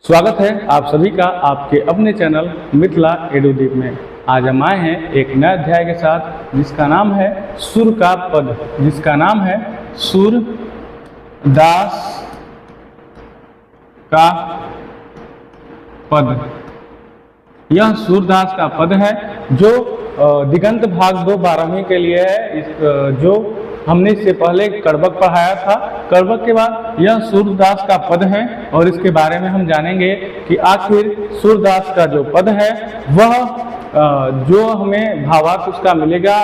स्वागत है आप सभी का आपके अपने चैनल मिथिला एडुदीप में। आज हम आए हैं एक नए अध्याय के साथ जिसका नाम है सुर का पद, जिसका नाम है सुर दास का पद। यह सूरदास का पद है जो दिगंत भाग 2 12वीं के लिए है। जो हमने इससे पहले कड़बक पढ़ाया था। कड़बक के बाद यह सूरदास का पद है और इसके बारे में हम जानेंगे कि आखिर सूरदास का जो पद है वह जो हमें भावार्थ उसका मिलेगा।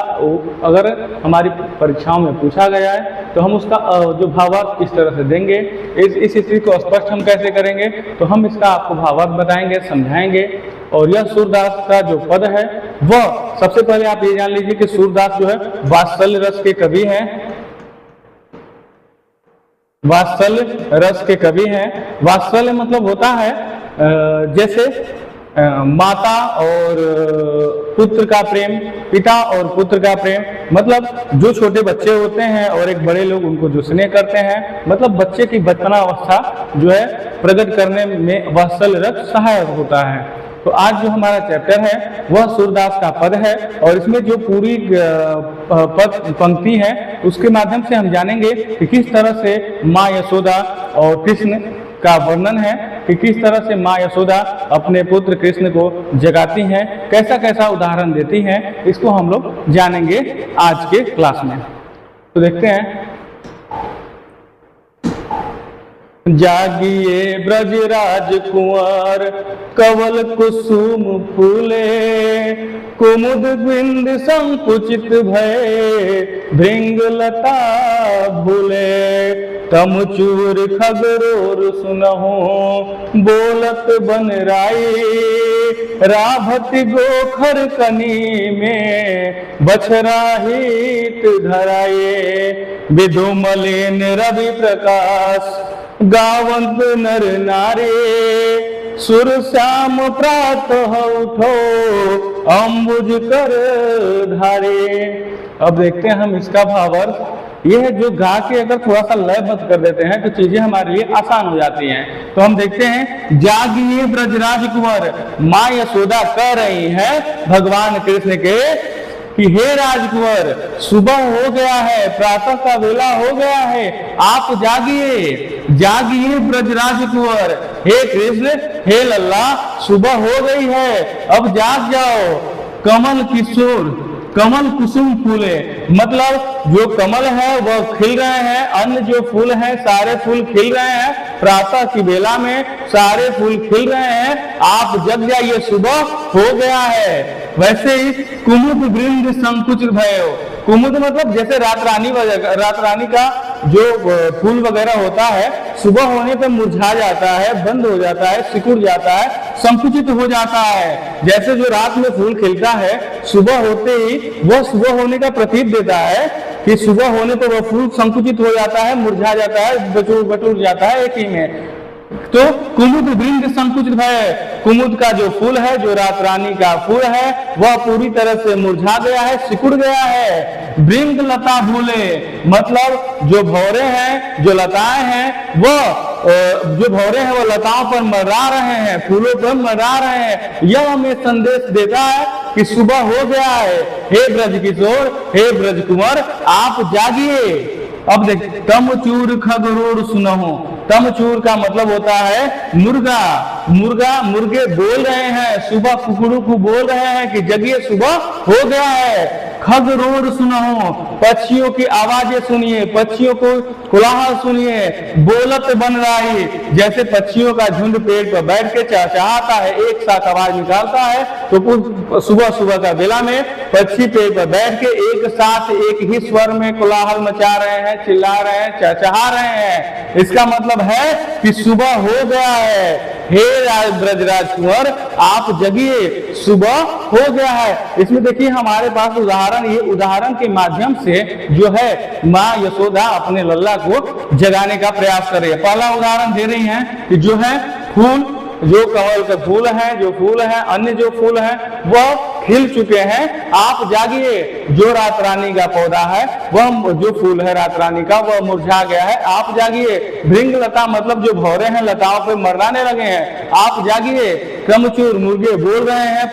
अगर हमारी परीक्षाओं में पूछा गया है तो हम उसका जो भावार्थ किस तरह से देंगे, इस स्थिति को स्पष्ट हम कैसे करेंगे, तो हम इसका आपको भावार्थ बताएंगे, समझाएंगे। और यह सूरदास का जो पद है वह सबसे पहले आप ये जान लीजिए कि सूरदास जो है वात्सल्य रस के कवि हैं। वात्सल्य रस के कवि हैं। वात्सल्य मतलब होता है जैसे माता और पुत्र का प्रेम, पिता और पुत्र का प्रेम, मतलब जो छोटे बच्चे होते हैं और एक बड़े लोग उनको जो स्नेह करते हैं, मतलब बच्चे की बचपना अवस्था जो है प्रकट करने में वात्सल्य रस सहायक होता है। तो आज जो हमारा चैप्टर है वह सूरदास का पद है और इसमें जो पूरी पद पंक्ति है उसके माध्यम से हम जानेंगे कि किस तरह से माँ यशोदा और कृष्ण का वर्णन है, कि किस तरह से माँ यशोदा अपने पुत्र कृष्ण को जगाती हैं, कैसा कैसा उदाहरण देती हैं, इसको हम लोग जानेंगे आज के क्लास में। तो देखते हैं। जागिए ब्रजराज कुंवर कवल कुसुम फूले, कुमुद बिंद संकुचित भय भृंग लता भूले। तमचूर खगरोर सुनहु बोलत बन राई, राभति गोखर कनी में बछरा हित धराए। विधुमलिन रवि प्रकाश गावंत नर नारे, सुर श्याम प्रातः उठो अम्बुज कर धारे। अब देखते हैं हम इसका भावार्थ। यह जो गा के अगर थोड़ा सा लयबद्ध कर देते हैं तो चीजें हमारे लिए आसान हो जाती हैं। तो हम देखते हैं, जागिए ब्रजराज कुंवर, माँ यशोदा कह रही है भगवान कृष्ण के कि हे राजकुंवर, सुबह हो गया है, प्रातः का वेला हो गया है, आप जागिए। जागिए ब्रजराज कुंवर, हे कृष्ण, हे लल्ला, सुबह हो गई है, अब जाग जाओ। कमल किशोर कमल कुसुम फूले, मतलब जो कमल है वह खिल रहे हैं, अन्य जो फूल हैं सारे फूल खिल रहे हैं, प्रातः की बेला में सारे फूल खिल रहे हैं, आप जग जाइए, सुबह हो गया है। वैसे ही कुमुद वृंद संकुचित भयो, कुमुद मतलब जैसे रात रानी का जो फूल वगैरह होता है सुबह होने पर मुरझा जाता है, बंद हो जाता है, सिकुड़ जाता है, संकुचित हो जाता है। जैसे जो रात में फूल खिलता है सुबह होते ही वह सुबह होने का प्रतीक देता है कि सुबह होने पर वह फूल संकुचित हो जाता है, मुरझा जाता है, बटूर जाता है एक ही में। तो कुमुद वृंद संकुचित भय, कुमुद का जो फूल है, जो रात रानी का फूल है, वह पूरी तरह से मुरझा गया है, सिकुड़ गया है। वृंग लता भूले, मतलब जो भौरे हैं, जो लताएं हैं, वह जो भौरे हैं वह लताओं पर मर्रा रहे हैं, फूलों पर मर्रा रहे हैं। यह हमें संदेश देता है कि सुबह हो गया है। हे ब्रज किशोर, हे ब्रज कुंवर, आप जागिए। अब देख, तमचूर खगरोर सुनहु, तमचूर का मतलब होता है मुर्गा। मुर्गे बोल रहे हैं, सुबह कुकड़ू को बोल रहे हैं कि जगिए, सुबह हो गया है। खगरोर सुनहु, पक्षियों की आवाजें सुनिए, पक्षियों को कोलाहल सुनिए। बोलत बन रही, जैसे पक्षियों का झुंड पेड़ पर बैठ के चहचहाता है, एक साथ आवाज निकालता है, तो सुबह सुबह का बेला में पक्षी पेड़ पर बैठ के एक साथ एक ही स्वर में कोलाहल मचा रहे हैं, चिल्ला रहे हैं, चहचहा रहे हैं। इसका मतलब है कि सुबह हो गया है। हे ब्रजराज कुंवर, आप जगिए, सुबह हो गया है। इसमें देखिए हमारे पास उदाहरण, ये उदाहरण के माध्यम से जो है माँ यशोदा अपने लल्ला को जगाने का प्रयास कर रही है। पहला उदाहरण दे रही हैं कि जो है फूल, जो कमल के फूल हैं, जो फूल हैं, अन्य जो फूल हैं, वह खिल चुके हैं, आप जागिए। जो रात रानी का पौधा है, वह जो फूल है रात रानी का, वह मुरझा गया है, आप जागिए। भृंग लता मतलब जो भौरे हैं, लताओं पे मरलाने लगे हैं, आप जागिए। क्रमचूर मुर्गे बोल रहे हैं,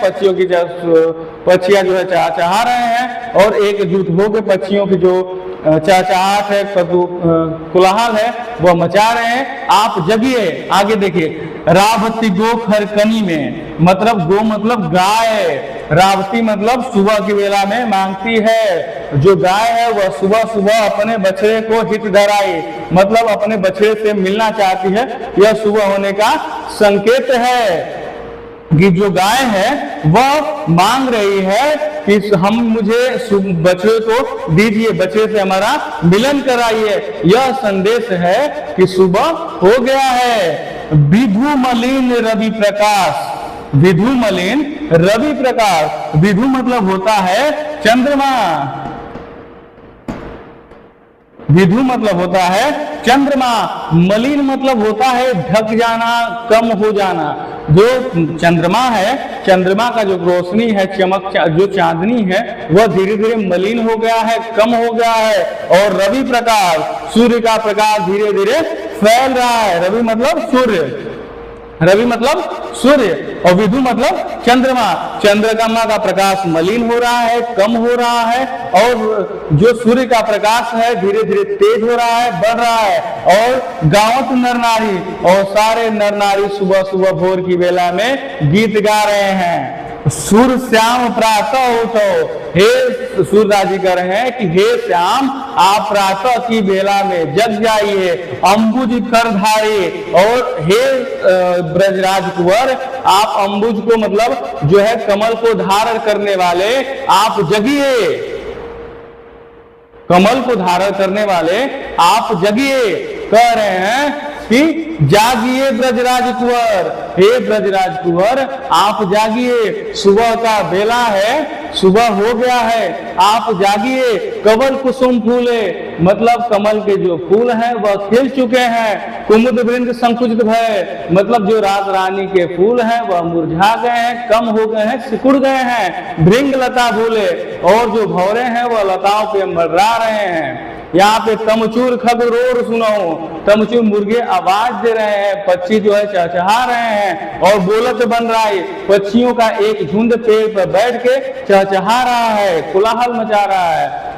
पक्षियां जो है चहचहा रहे हैं, और एकजुट होकर पक्षियों की जो चहचहाहट है, कोलाहल है, वह मचा रहे हैं, आप जगिए। आगे देखिए, रावती गो खरकनी में, मतलब गो मतलब गाय, रावती मतलब सुबह की वेला में मांगती है। जो गाय है वह सुबह सुबह अपने बछड़े को हित धराई, मतलब अपने बछड़े से मिलना चाहती है। यह सुबह होने का संकेत है कि जो गाय है वह मांग रही है कि हम मुझे बछड़े को दीजिए, बछड़े से हमारा मिलन कराइए। यह संदेश है कि सुबह हो गया है। विधु मलिन रवि प्रकाश, विधु मलिन रवि प्रकाश, विधु मतलब होता है चंद्रमा, विधु मतलब होता है चंद्रमा, मलिन मतलब होता है ढक जाना, कम हो जाना। जो चंद्रमा है, चंद्रमा का जो रोशनी है, चमक, जो चांदनी है, वह धीरे धीरे मलिन हो गया है, कम हो गया है। और रवि प्रकाश, सूर्य का प्रकाश धीरे धीरे फैल रहा है। रवि मतलब सूर्य, रवि मतलब सूर्य, और विधु मतलब चंद्रमा। चंद्रमा का प्रकाश मलिन हो रहा है, कम हो रहा है, और जो सूर्य का प्रकाश है धीरे धीरे तेज हो रहा है, बढ़ रहा है। और गाँवत नर नारी, और सारे नर नारी सुबह सुबह भोर की वेला में गीत गा रहे हैं। सूर श्याम प्रातः उठो, हे सूर्यदास जी कह रहे हैं कि हे श्याम, आप प्रातः की बेला में जग जाइए। अंबुज करधारी, और हे ब्रजराज कुंवर, आप अंबुज को मतलब जो है कमल को धारण करने वाले, आप जगिए। कमल को धारण करने वाले आप जगिए। कह रहे हैं कि जागिए ब्रजराज कुंवर, हे ब्रजराज कुंवर आप जागिए। सुबह का बेला है, सुबह हो गया है, आप जागिए। कमल कुसुम फूले, मतलब कमल के जो फूल हैं वह खिल चुके हैं। कुमुद वृंद संकुचित भय, मतलब जो रात रानी के फूल हैं वह मुरझा गए हैं, कम हो गए हैं, सिकुड़ गए हैं। भृंग लता भूले, और जो भौरे हैं वह लताओं पे मर्रा रहे हैं। यहाँ पे तमचूर खगरोर सुनो, तमचूर मुर्गे आवाज दे रहे हैं, पक्षी जो है चहचहा रहे हैं, और बोलत बन रहा है। पक्षियों का एक झुंड पेड़ पर बैठ के चहचहा रहा है, कोलाहल मचा रहा है।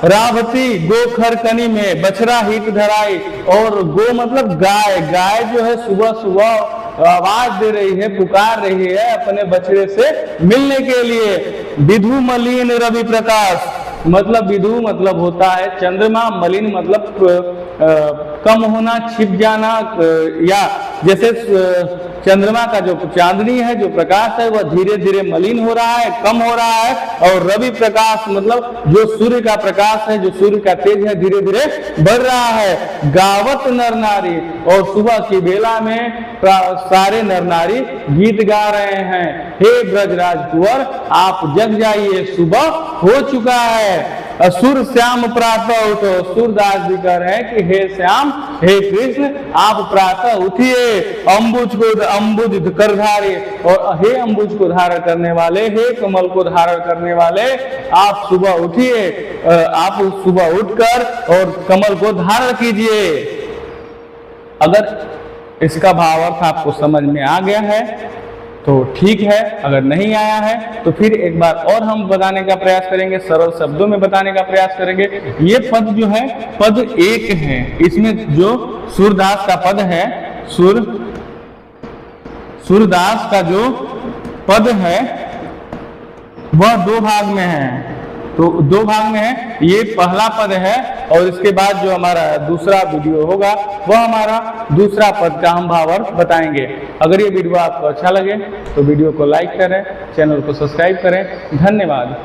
रावती गो खरकनी में, बछड़ा हित धराई, और गो मतलब गाय, गाय जो है सुबह सुबह आवाज दे रही है, पुकार रही है अपने बछड़े से मिलने के लिए। विधु मलिन रवि प्रकाश, मतलब विधु मतलब होता है चंद्रमा, मलिन मतलब कम होना, छिप जाना, या जैसे चंद्रमा का जो चांदनी है, जो प्रकाश है, वह धीरे धीरे मलिन हो रहा है, कम हो रहा है। और रवि प्रकाश मतलब जो सूर्य का प्रकाश है, जो सूर्य का तेज है, धीरे धीरे बढ़ रहा है। गावत नर नारी, और सुबह की बेला में सारे नर नारी गीत गा रहे हैं। हे ब्रजराज कुंवर आप जग जाइए, सुबह हो चुका है। असुर श्याम प्रातः उठो, सूरदास जी कह रहे हैं कि हे श्याम, हे कृष्ण आप प्रातः उठिए। अंबुज करधारे, और हे अंबुज को धारण करने वाले, हे कमल को धारण करने वाले, आप सुबह उठिए। आप सुबह उठकर और कमल को धारण कीजिए। अगर इसका भावार्थ आपको समझ में आ गया है तो ठीक है, अगर नहीं आया है तो फिर एक बार और हम बताने का प्रयास करेंगे, सरल शब्दों में बताने का प्रयास करेंगे। ये पद जो है पद एक है, इसमें जो सूरदास का पद है, सूरदास का जो पद है वह दो भाग में है। तो दो भाग में है, ये पहला पद है, और इसके बाद जो हमारा दूसरा वीडियो होगा वह हमारा दूसरा पद का हम भावार्थ बताएंगे। अगर ये वीडियो आपको अच्छा लगे तो वीडियो को लाइक करें, चैनल को सब्सक्राइब करें। धन्यवाद।